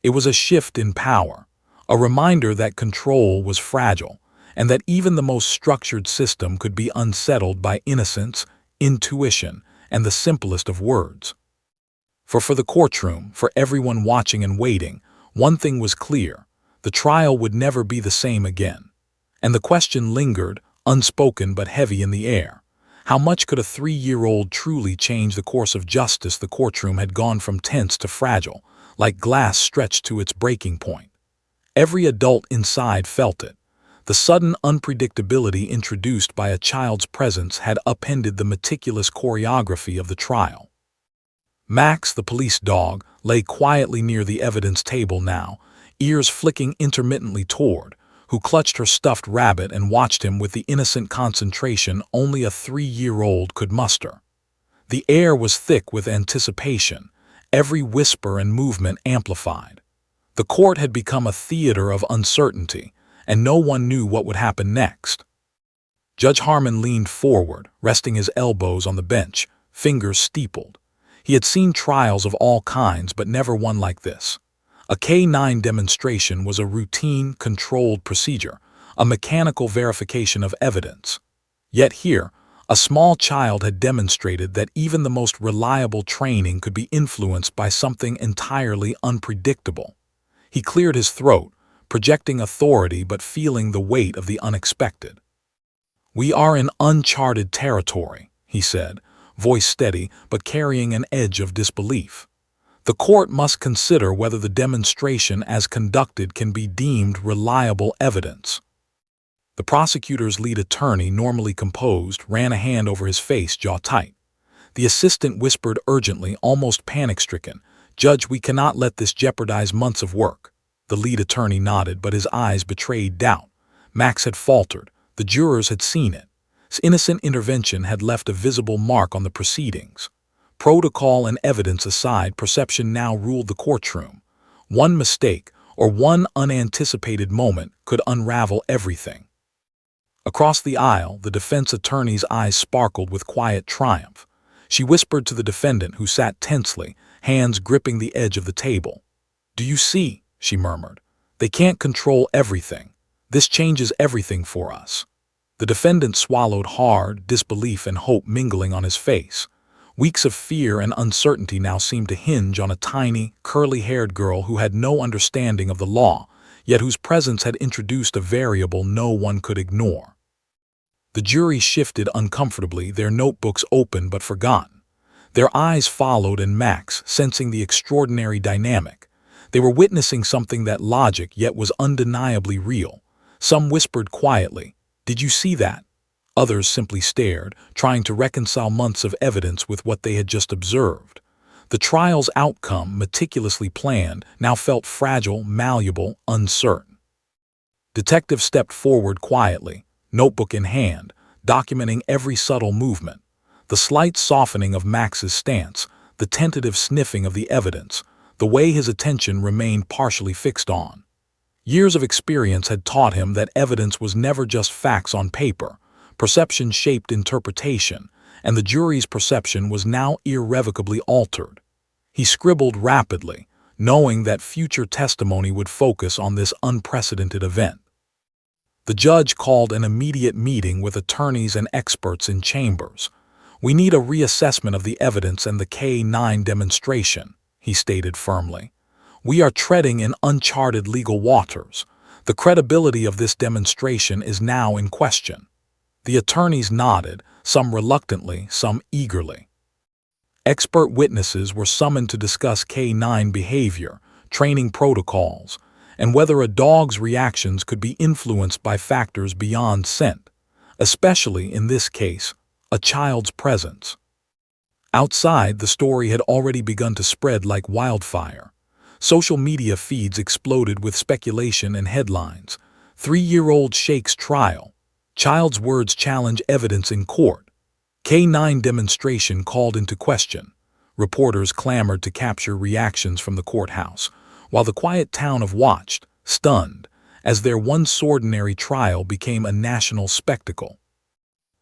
It was a shift in power, a reminder that control was fragile, and that even the most structured system could be unsettled by innocence, intuition, and the simplest of words. For the courtroom, for everyone watching and waiting, one thing was clear: the trial would never be the same again. And the question lingered, unspoken but heavy in the air. How much could a 3-year-old truly change the course of justice? The courtroom had gone from tense to fragile, like glass stretched to its breaking point. Every adult inside felt it. The sudden unpredictability introduced by a child's presence had upended the meticulous choreography of the trial. Max, the police dog, lay quietly near the evidence table now, ears flicking intermittently toward, who clutched her stuffed rabbit and watched him with the innocent concentration only a 3-year-old could muster. The air was thick with anticipation, every whisper and movement amplified. The court had become a theater of uncertainty, and no one knew what would happen next. Judge Harmon leaned forward, resting his elbows on the bench, fingers steepled. He had seen trials of all kinds, but never one like this. A K-9 demonstration was a routine, controlled procedure, a mechanical verification of evidence. Yet here, a small child had demonstrated that even the most reliable training could be influenced by something entirely unpredictable. He cleared his throat, projecting authority but feeling the weight of the unexpected. "We are in uncharted territory," he said, voice steady but carrying an edge of disbelief. "The court must consider whether the demonstration as conducted can be deemed reliable evidence." The prosecutor's lead attorney, normally composed, ran a hand over his face, jaw tight. The assistant whispered urgently, almost panic-stricken, "Judge, we cannot let this jeopardize months of work." The lead attorney nodded, but his eyes betrayed doubt. Max had faltered. The jurors had seen it. His innocent intervention had left a visible mark on the proceedings. Protocol and evidence aside, perception now ruled the courtroom. One mistake, or one unanticipated moment, could unravel everything. Across the aisle, the defense attorney's eyes sparkled with quiet triumph. She whispered to the defendant, who sat tensely, hands gripping the edge of the table. "Do you see?" she murmured. "They can't control everything. This changes everything for us." The defendant swallowed hard, disbelief and hope mingling on his face. Weeks of fear and uncertainty now seemed to hinge on a tiny, curly-haired girl who had no understanding of the law, yet whose presence had introduced a variable no one could ignore. The jury shifted uncomfortably, their notebooks open but forgotten. Their eyes followed, and Max, sensing the extraordinary dynamic. They were witnessing something that logic yet was undeniably real. Some whispered quietly, "Did you see that?" Others simply stared, trying to reconcile months of evidence with what they had just observed. The trial's outcome, meticulously planned, now felt fragile, malleable, uncertain. Detective stepped forward quietly, notebook in hand, documenting every subtle movement. The slight softening of Max's stance, the tentative sniffing of the evidence, the way his attention remained partially fixed on. Years of experience had taught him that evidence was never just facts on paper. Perception shaped interpretation, and the jury's perception was now irrevocably altered. He scribbled rapidly, knowing that future testimony would focus on this unprecedented event. The judge called an immediate meeting with attorneys and experts in chambers. "We need a reassessment of the evidence and the K-9 demonstration," he stated firmly. "We are treading in uncharted legal waters. The credibility of this demonstration is now in question." The attorneys nodded, some reluctantly, some eagerly. Expert witnesses were summoned to discuss K-9 behavior, training protocols, and whether a dog's reactions could be influenced by factors beyond scent, especially in this case, a child's presence. Outside, the story had already begun to spread like wildfire. Social media feeds exploded with speculation and headlines. 3-year-old shakes trial. Child's words challenge evidence in court. K-9 demonstration called into question. Reporters clamored to capture reactions from the courthouse, while the quiet town of watched, stunned, as their once ordinary trial became a national spectacle.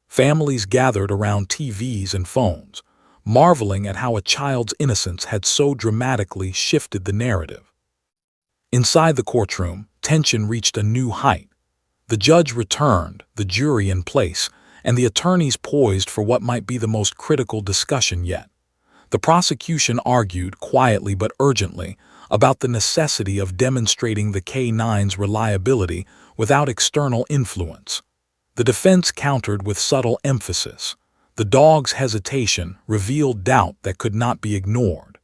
Families gathered around TVs and phones, marveling at how a child's innocence had so dramatically shifted the narrative. Inside the courtroom, tension reached a new height. The judge returned, the jury in place, and the attorneys poised for what might be the most critical discussion yet. The prosecution argued, quietly but urgently, about the necessity of demonstrating the K-9's reliability without external influence. The defense countered with subtle emphasis. The dog's hesitation revealed doubt that could not be ignored.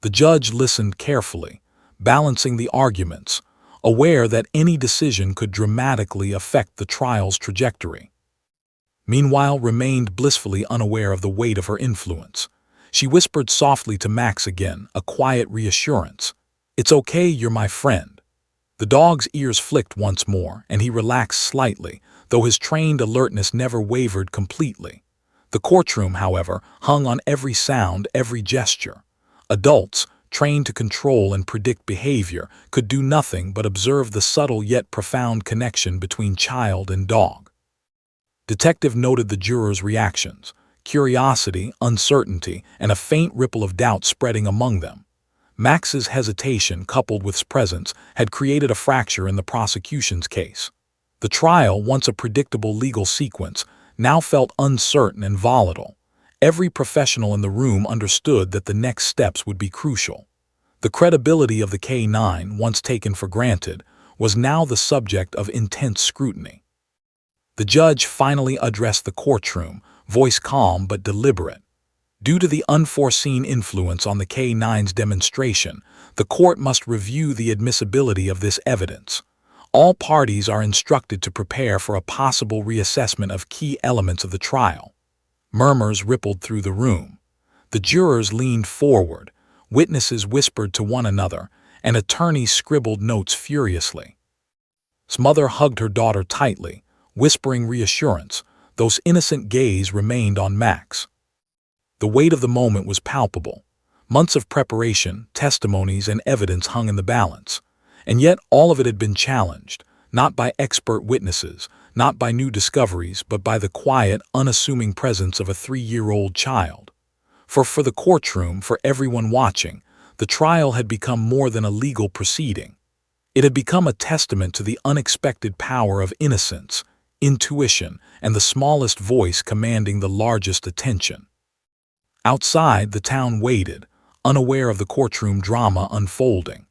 The judge listened carefully, balancing the arguments, aware that any decision could dramatically affect the trial's trajectory. Meanwhile, remained blissfully unaware of the weight of her influence. She whispered softly to Max again, a quiet reassurance. "It's okay, you're my friend." The dog's ears flicked once more, and he relaxed slightly, though his trained alertness never wavered completely. The courtroom, however, hung on every sound, every gesture. Adults, trained to control and predict behavior, could do nothing but observe the subtle yet profound connection between child and dog. Detective noted the jurors' reactions, curiosity, uncertainty, and a faint ripple of doubt spreading among them. Max's hesitation, coupled with his presence, had created a fracture in the prosecution's case. The trial, once a predictable legal sequence, now felt uncertain and volatile. Every professional in the room understood that the next steps would be crucial. The credibility of the K-9, once taken for granted, was now the subject of intense scrutiny. The judge finally addressed the courtroom, voice calm but deliberate. Due to the unforeseen influence on the K-9's demonstration, the court must review the admissibility of this evidence. All parties are instructed to prepare for a possible reassessment of key elements of the trial. Murmurs rippled through the room. The jurors leaned forward, witnesses whispered to one another, and attorneys scribbled notes furiously. His mother hugged her daughter tightly, whispering reassurance, though his innocent gaze remained on Max. The weight of the moment was palpable. Months of preparation, testimonies, and evidence hung in the balance. And yet all of it had been challenged, not by expert witnesses, not by new discoveries, but by the quiet, unassuming presence of a 3-year-old child. For the courtroom, for everyone watching, the trial had become more than a legal proceeding. It had become a testament to the unexpected power of innocence, intuition, and the smallest voice commanding the largest attention. Outside, the town waited, unaware of the courtroom drama unfolding.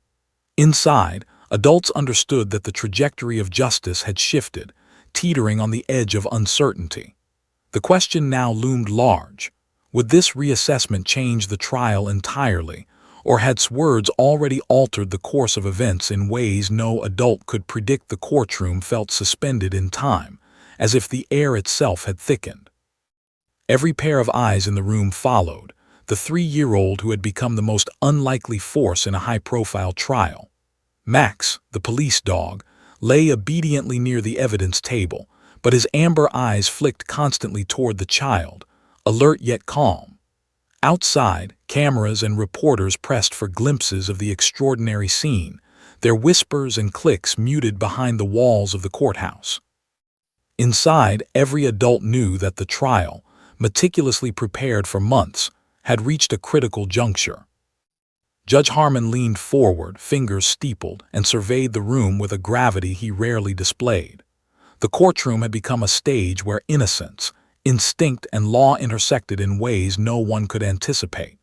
Inside, adults understood that the trajectory of justice had shifted, teetering on the edge of uncertainty. The question now loomed large. Would this reassessment change the trial entirely, or had words already altered the course of events in ways no adult could predict? The courtroom felt suspended in time, as if the air itself had thickened. Every pair of eyes in the room followed, the 3-year-old who had become the most unlikely force in a high-profile trial. Max, the police dog, lay obediently near the evidence table, but his amber eyes flicked constantly toward the child, alert yet calm. Outside, cameras and reporters pressed for glimpses of the extraordinary scene, their whispers and clicks muted behind the walls of the courthouse. Inside, every adult knew that the trial, meticulously prepared for months, had reached a critical juncture. Judge Harmon leaned forward, fingers steepled, and surveyed the room with a gravity he rarely displayed. The courtroom had become a stage where innocence, instinct, and law intersected in ways no one could anticipate.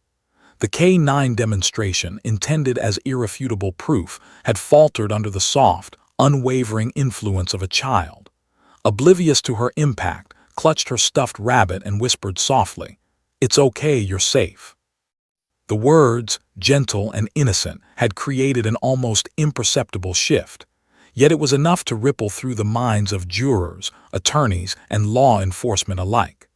The K-9 demonstration, intended as irrefutable proof, had faltered under the soft, unwavering influence of a child. Oblivious to her impact, clutched her stuffed rabbit and whispered softly, "It's okay, you're safe." The words, gentle and innocent, had created an almost imperceptible shift, yet it was enough to ripple through the minds of jurors, attorneys, and law enforcement alike.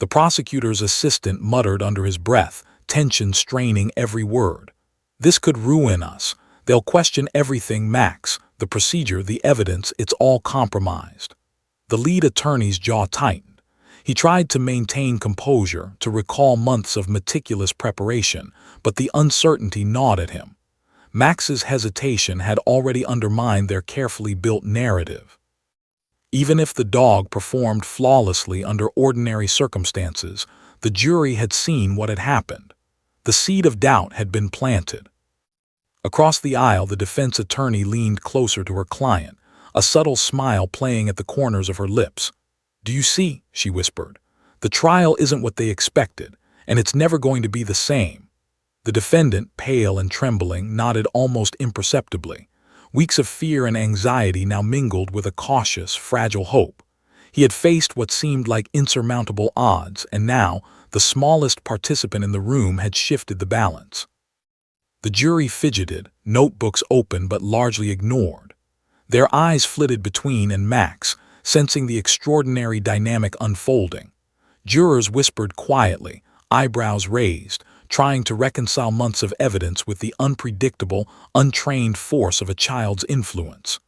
The prosecutor's assistant muttered under his breath, tension straining every word. "This could ruin us. They'll question everything, Max. The procedure, the evidence, it's all compromised." The lead attorney's jaw tightened. He tried to maintain composure, to recall months of meticulous preparation, but the uncertainty gnawed at him. Max's hesitation had already undermined their carefully built narrative. Even if the dog performed flawlessly under ordinary circumstances, the jury had seen what had happened. The seed of doubt had been planted. Across the aisle, the defense attorney leaned closer to her client, a subtle smile playing at the corners of her lips. "Do you see?" she whispered. "The trial isn't what they expected, and it's never going to be the same." The defendant, pale and trembling, nodded almost imperceptibly. Weeks of fear and anxiety now mingled with a cautious, fragile hope. He had faced what seemed like insurmountable odds, and now the smallest participant in the room had shifted the balance. The jury fidgeted, notebooks open but largely ignored. Their eyes flitted between and Max, sensing the extraordinary dynamic unfolding. Jurors whispered quietly, eyebrows raised, trying to reconcile months of evidence with the unpredictable, untrained force of a child's influence.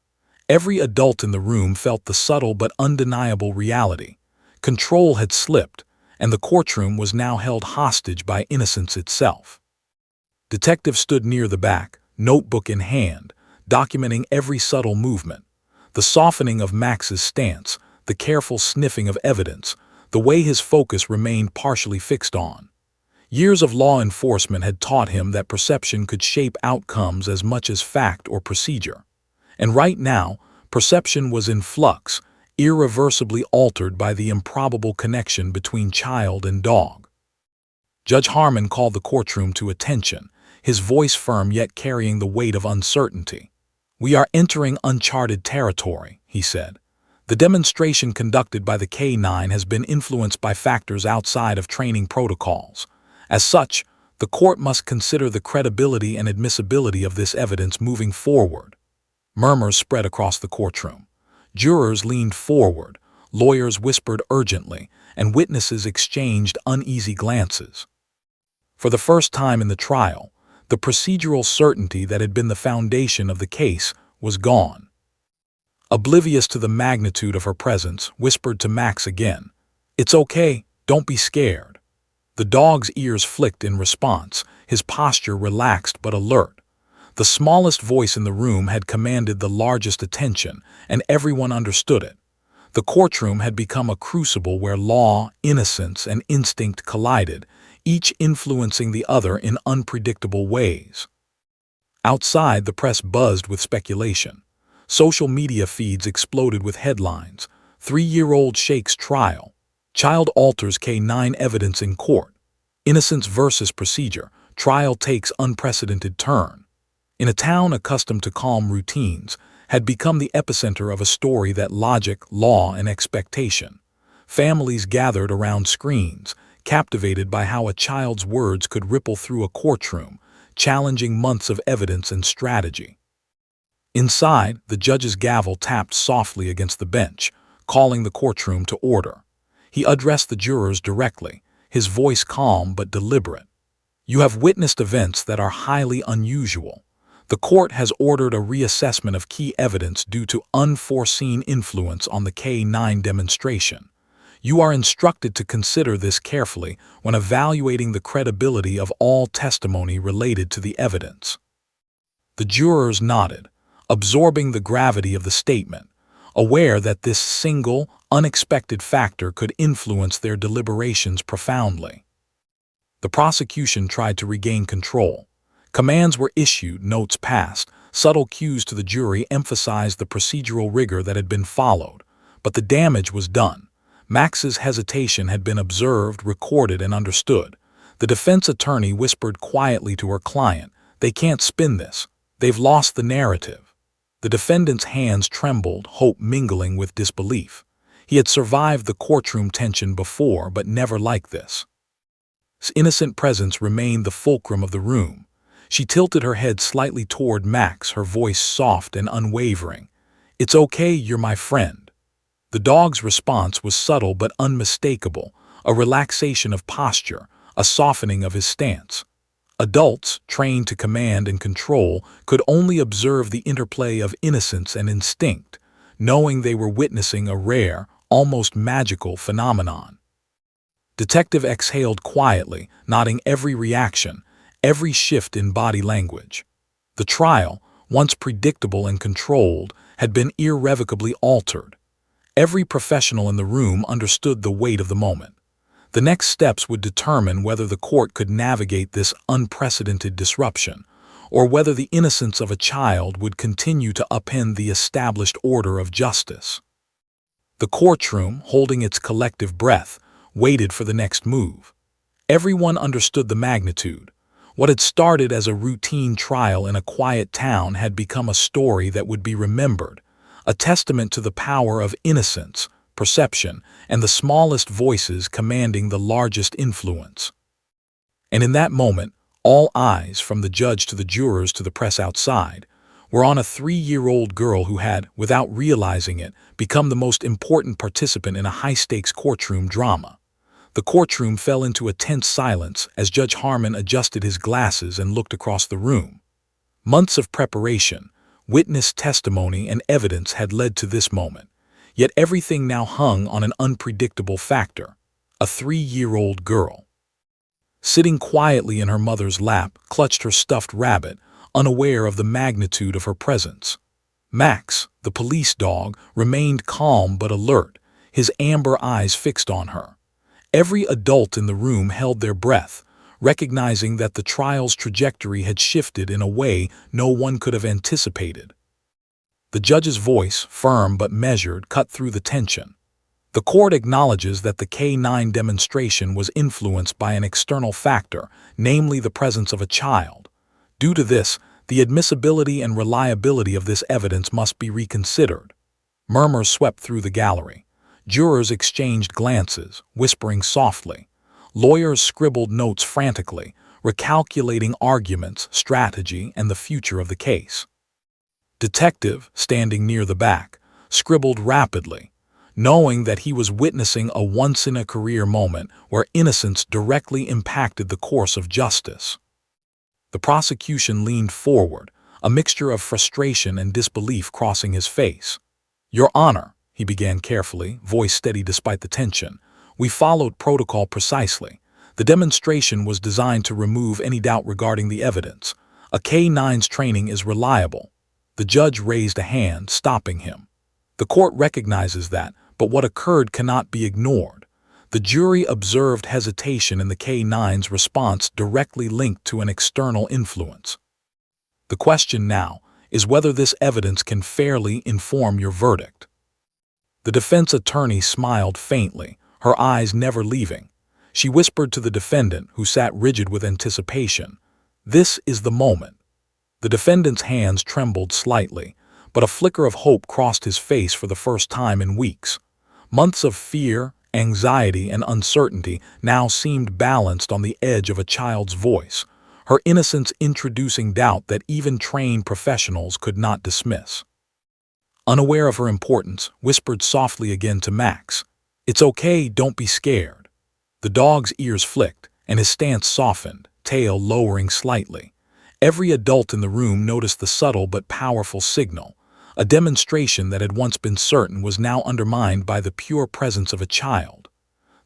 Every adult in the room felt the subtle but undeniable reality. Control had slipped, and the courtroom was now held hostage by innocence itself. Detectives stood near the back, notebook in hand, documenting every subtle movement. The softening of Max's stance, the careful sniffing of evidence, the way his focus remained partially fixed on. Years of law enforcement had taught him that perception could shape outcomes as much as fact or procedure. And right now, perception was in flux, irreversibly altered by the improbable connection between child and dog. Judge Harmon called the courtroom to attention, his voice firm yet carrying the weight of uncertainty. "We are entering uncharted territory," he said. "The demonstration conducted by the K9 has been influenced by factors outside of training protocols. As such, the court must consider the credibility and admissibility of this evidence moving forward." Murmurs spread across the courtroom. Jurors leaned forward, lawyers whispered urgently, and witnesses exchanged uneasy glances. For the first time in the trial, the procedural certainty that had been the foundation of the case was gone. Oblivious to the magnitude of her presence, whispered to Max again, "It's okay, don't be scared." The dog's ears flicked in response, his posture relaxed but alert. The smallest voice in the room had commanded the largest attention, and everyone understood it. The courtroom had become a crucible where law, innocence, and instinct collided, each influencing the other in unpredictable ways. Outside, the press buzzed with speculation. Social media feeds exploded with headlines. 3-year-old shakes trial. Child alters K9 evidence in court. Innocence versus procedure. Trial takes unprecedented turn. In a town accustomed to calm routines, had become the epicenter of a story that logic, law, and expectation. Families gathered around screens, captivated by how a child's words could ripple through a courtroom, challenging months of evidence and strategy. Inside, the judge's gavel tapped softly against the bench, calling the courtroom to order. He addressed the jurors directly, his voice calm but deliberate. "You have witnessed events that are highly unusual. The court has ordered a reassessment of key evidence due to unforeseen influence on the K9 demonstration. You are instructed to consider this carefully when evaluating the credibility of all testimony related to the evidence." The jurors nodded, absorbing the gravity of the statement, aware that this single, unexpected factor could influence their deliberations profoundly. The prosecution tried to regain control. Commands were issued, notes passed, subtle cues to the jury emphasized the procedural rigor that had been followed, but the damage was done. Max's hesitation had been observed, recorded, and understood. The defense attorney whispered quietly to her client, "They can't spin this. They've lost the narrative." The defendant's hands trembled, hope mingling with disbelief. He had survived the courtroom tension before, but never like this. His innocent presence remained the fulcrum of the room. She tilted her head slightly toward Max, her voice soft and unwavering. "It's okay, you're my friend." The dog's response was subtle but unmistakable, a relaxation of posture, a softening of his stance. Adults, trained to command and control, could only observe the interplay of innocence and instinct, knowing they were witnessing a rare, almost magical phenomenon. Detective exhaled quietly, noting every reaction, every shift in body language. The trial, once predictable and controlled, had been irrevocably altered. Every professional in the room understood the weight of the moment. The next steps would determine whether the court could navigate this unprecedented disruption, or whether the innocence of a child would continue to upend the established order of justice. The courtroom, holding its collective breath, waited for the next move. Everyone understood the magnitude. What had started as a routine trial in a quiet town had become a story that would be remembered, a testament to the power of innocence, perception, and the smallest voices commanding the largest influence. And in that moment, all eyes, from the judge to the jurors to the press outside, were on a 3-year-old girl who had, without realizing it, become the most important participant in a high-stakes courtroom drama. The courtroom fell into a tense silence as Judge Harmon adjusted his glasses and looked across the room. Months of preparation, witness testimony, and evidence had led to this moment, yet everything now hung on an unpredictable factor: a 3-year-old girl. Sitting quietly in her mother's lap, clutched her stuffed rabbit, unaware of the magnitude of her presence. Max, the police dog, remained calm but alert, his amber eyes fixed on her. Every adult in the room held their breath, recognizing that the trial's trajectory had shifted in a way no one could have anticipated. The judge's voice, firm but measured, cut through the tension. The court acknowledges that the K-9 demonstration was influenced by an external factor, namely the presence of a child. Due to this, the admissibility and reliability of this evidence must be reconsidered. Murmurs swept through the gallery. Jurors exchanged glances, whispering softly. Lawyers scribbled notes frantically, recalculating arguments, strategy, and the future of the case. Detective, standing near the back, scribbled rapidly, knowing that he was witnessing a once-in-a-career moment where innocence directly impacted the course of justice. The prosecution leaned forward, a mixture of frustration and disbelief crossing his face. "Your Honor," he began carefully, voice steady despite the tension, "we followed protocol precisely. The demonstration was designed to remove any doubt regarding the evidence. A K-9's training is reliable." The judge raised a hand, stopping him. "The court recognizes that, but what occurred cannot be ignored." The jury observed hesitation in the K-9's response directly linked to an external influence. "The question now is whether this evidence can fairly inform your verdict." The defense attorney smiled faintly, her eyes never leaving. She whispered to the defendant, who sat rigid with anticipation, "This is the moment." The defendant's hands trembled slightly, but a flicker of hope crossed his face for the first time in weeks. Months of fear, anxiety, and uncertainty now seemed balanced on the edge of a child's voice, her innocence introducing doubt that even trained professionals could not dismiss. Unaware of her importance, whispered softly again to Max, "It's okay, don't be scared." The dog's ears flicked, and his stance softened, tail lowering slightly. Every adult in the room noticed the subtle but powerful signal. A demonstration that had once been certain was now undermined by the pure presence of a child.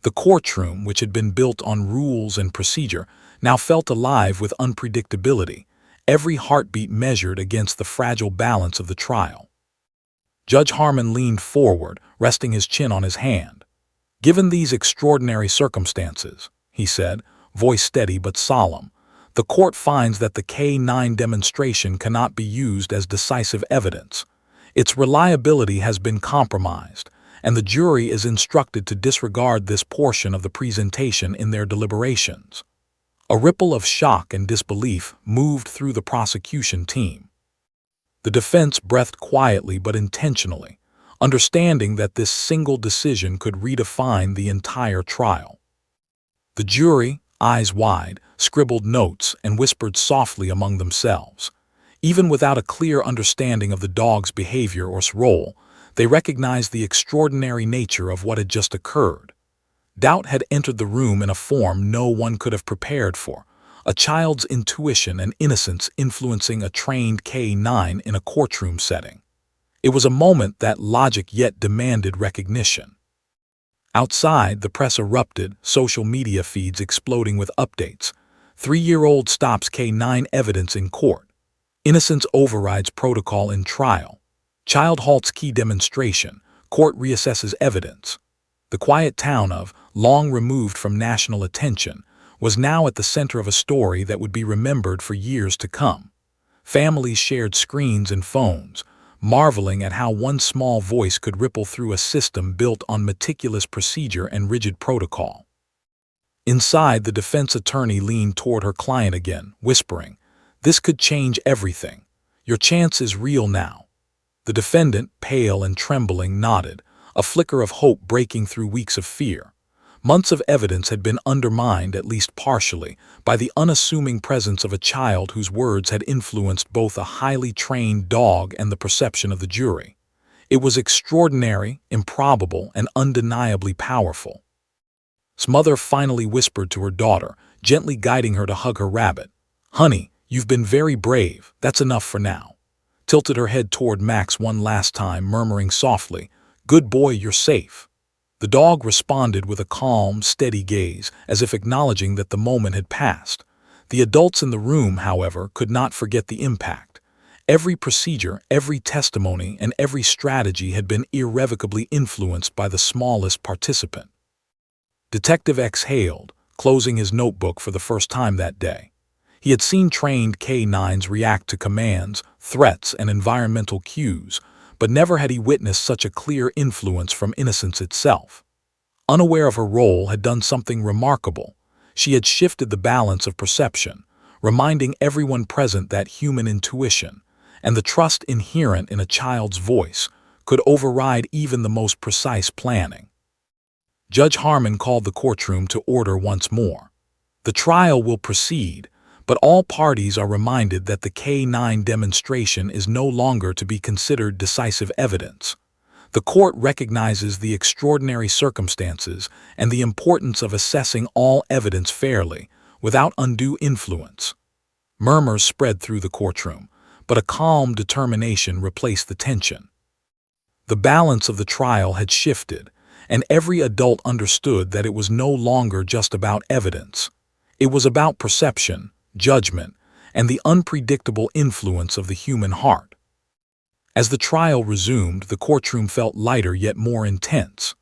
The courtroom, which had been built on rules and procedure, now felt alive with unpredictability, every heartbeat measured against the fragile balance of the trial. Judge Harmon leaned forward, resting his chin on his hand. "Given these extraordinary circumstances," he said, voice steady but solemn, "the court finds that the K-9 demonstration cannot be used as decisive evidence. Its reliability has been compromised, and the jury is instructed to disregard this portion of the presentation in their deliberations." A ripple of shock and disbelief moved through the prosecution team. The defense breathed quietly but intentionally, understanding that this single decision could redefine the entire trial. The jury, eyes wide, scribbled notes and whispered softly among themselves. Even without a clear understanding of the dog's behavior or role, they recognized the extraordinary nature of what had just occurred. Doubt had entered the room in a form no one could have prepared for, a child's intuition and innocence influencing a trained K-9 in a courtroom setting. It was a moment that logic yet demanded recognition. Outside, the press erupted, social media feeds exploding with updates. 3-year-old stops K-9 evidence in court. Innocence overrides protocol in trial. Child halts key demonstration. Court reassesses evidence. The quiet town of, long removed from national attention, was now at the center of a story that would be remembered for years to come. Families shared screens and phones, marveling at how one small voice could ripple through a system built on meticulous procedure and rigid protocol. Inside, the defense attorney leaned toward her client again, whispering, "This could change everything. Your chance is real now." The defendant, pale and trembling, nodded, a flicker of hope breaking through weeks of fear. Months of evidence had been undermined, at least partially, by the unassuming presence of a child whose words had influenced both a highly trained dog and the perception of the jury. It was extraordinary, improbable, and undeniably powerful. His mother finally whispered to her daughter, gently guiding her to hug her rabbit. "Honey, you've been very brave. That's enough for now." Tilted her head toward Max one last time, murmuring softly, "Good boy, you're safe." The dog responded with a calm, steady gaze, as if acknowledging that the moment had passed. The adults in the room, however, could not forget the impact. Every procedure, every testimony, and every strategy had been irrevocably influenced by the smallest participant. Detective exhaled, closing his notebook for the first time that day. He had seen trained K-9s react to commands, threats, and environmental cues, but never had he witnessed such a clear influence from innocence itself. Unaware of her role, had done something remarkable. She had shifted the balance of perception, reminding everyone present that human intuition, and the trust inherent in a child's voice, could override even the most precise planning. Judge Harmon called the courtroom to order once more. The trial will proceed, but all parties are reminded that the K-9 demonstration is no longer to be considered decisive evidence. The court recognizes the extraordinary circumstances and the importance of assessing all evidence fairly, without undue influence. Murmurs spread through the courtroom, but a calm determination replaced the tension. The balance of the trial had shifted, and every adult understood that it was no longer just about evidence. It was about perception, judgment, and the unpredictable influence of the human heart. As the trial resumed, the courtroom felt lighter yet more intense.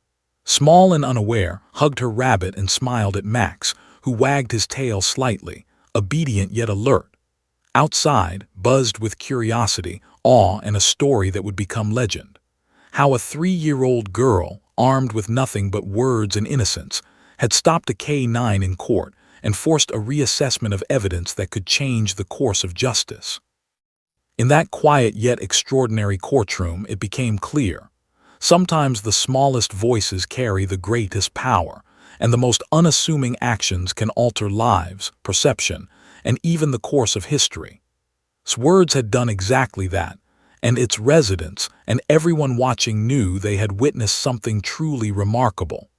Small and unaware, hugged her rabbit and smiled at Max, who wagged his tail slightly, obedient yet alert. Outside, buzzed with curiosity, awe, and a story that would become legend. How a 3-year-old girl, armed with nothing but words and innocence, had stopped a K-9 in court and forced a reassessment of evidence that could change the course of justice. In that quiet yet extraordinary courtroom, it became clear. Sometimes the smallest voices carry the greatest power, and the most unassuming actions can alter lives, perception, and even the course of history. His words had done exactly that, and its residents and everyone watching knew they had witnessed something truly remarkable.